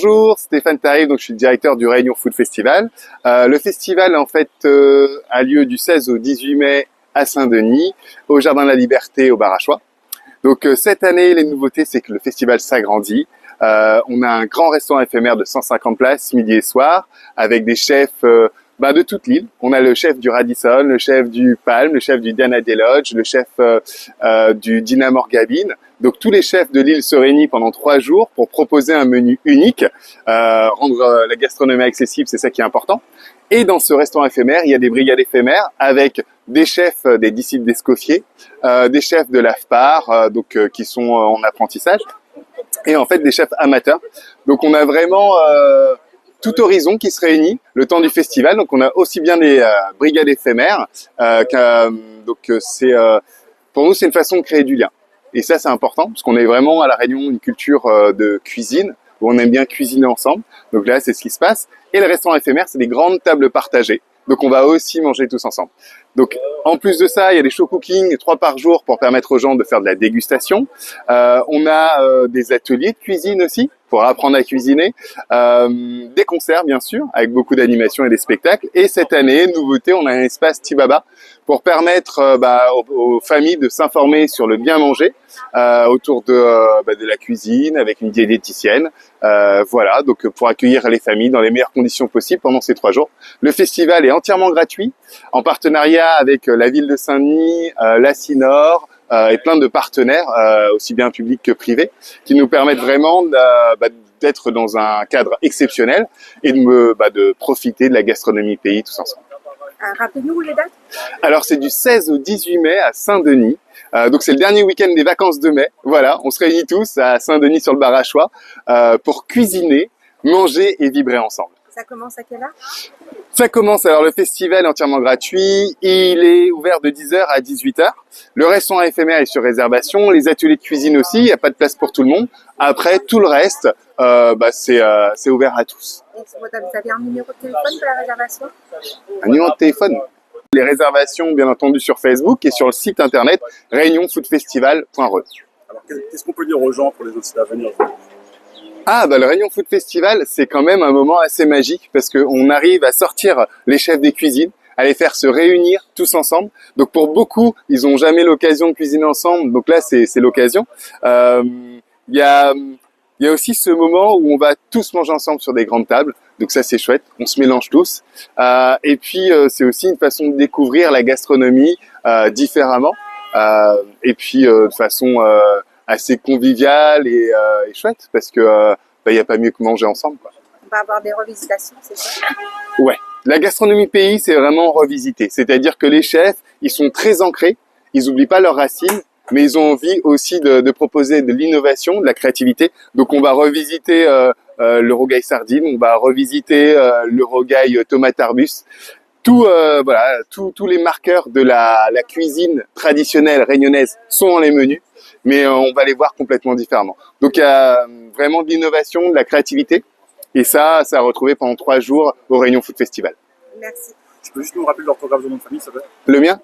Bonjour, Stéphane Tarif, donc je suis le directeur du Réunion Food Festival. Le festival en fait a lieu du 16 au 18 mai à Saint-Denis, au Jardin de la Liberté, au Barachois. Donc cette année, les nouveautés, c'est que le festival s'agrandit. On a un grand restaurant éphémère de 150 places, midi et soir, avec des chefs de toute l'île. On a le chef du Radisson, le chef du Palm, le chef du Diana Day Lodge, le chef du Dina Morgabine. Donc tous les chefs de l'île se réunissent pendant 3 jours pour proposer un menu unique, rendre la gastronomie accessible, c'est ça qui est important. Et dans ce restaurant éphémère, il y a des brigades éphémères avec des chefs des disciples d'Escoffier, des chefs de l'AFPAR, qui sont en apprentissage, et en fait des chefs amateurs. Donc on a vraiment tout horizon qui se réunit le temps du festival. Donc on a aussi bien des brigades éphémères, pour nous c'est une façon de créer du lien. Et ça c'est important parce qu'on est vraiment à La Réunion une culture de cuisine où on aime bien cuisiner ensemble. Donc là c'est ce qui se passe. Et le restaurant éphémère c'est des grandes tables partagées. Donc on va aussi manger tous ensemble. Donc en plus de ça, il y a des show cooking 3 par jour pour permettre aux gens de faire de la dégustation. On a des ateliers de cuisine aussi pour apprendre à cuisiner, des concerts bien sûr avec beaucoup d'animations et des spectacles. Et cette année, nouveauté, on a un espace Tibaba pour permettre aux familles de s'informer sur le bien manger autour de la cuisine avec une diététicienne. Voilà, donc pour accueillir les familles dans les meilleures conditions possibles pendant ces 3 jours. Le festival est entièrement gratuit, en partenariat avec la ville de Saint-Denis, la CINOR et plein de partenaires, aussi bien publics que privés, qui nous permettent vraiment d'être dans un cadre exceptionnel et de profiter de la gastronomie pays tous ensemble. Rappelez-nous les dates. Alors c'est du 16 au 18 mai à Saint-Denis. Donc c'est le dernier week-end des vacances de mai. Voilà, on se réunit tous à Saint-Denis sur le Barachois pour cuisiner, manger et vibrer ensemble. Ça commence à quelle heure? Ça commence, alors le festival est entièrement gratuit, il est ouvert de 10h à 18h. Le restaurant éphémère est sur réservation, les ateliers de cuisine aussi, il n'y a pas de place pour tout le monde. Après, tout le reste, c'est ouvert à tous. Et vous avez un numéro de téléphone pour la réservation? Un numéro de téléphone? Les réservations, bien entendu, sur Facebook et sur le site internet réunionfoodfestival.re. Alors, qu'est-ce qu'on peut dire aux gens pour les autres sites à venir? Le Réunion Food Festival, c'est quand même un moment assez magique parce qu'on arrive à sortir les chefs des cuisines, à les faire se réunir tous ensemble. Donc pour beaucoup, ils n'ont jamais l'occasion de cuisiner ensemble, donc là c'est l'occasion. Il y a aussi ce moment où on va tous manger ensemble sur des grandes tables, donc ça c'est chouette, on se mélange tous. Et puis c'est aussi une façon de découvrir la gastronomie différemment, et puis de façon assez convivial et chouette parce que y a pas mieux que manger ensemble, quoi. On va avoir des revisitations, c'est ça? Ouais, la gastronomie pays c'est vraiment revisité, c'est-à-dire que les chefs ils sont très ancrés, ils oublient pas leurs racines, mais ils ont envie aussi de proposer de l'innovation, de la créativité. Donc on va revisiter le rogaille sardine, on va revisiter le rogaille tomate arbus. Tous les marqueurs de la cuisine traditionnelle réunionnaise sont dans les menus, mais on va les voir complètement différemment. Donc il y a vraiment de l'innovation, de la créativité, et ça a retrouvé pendant 3 jours au Réunion Food Festival. Merci. Tu peux juste nous rappeler l'orthographe de nom de famille, ça peut? Le mien?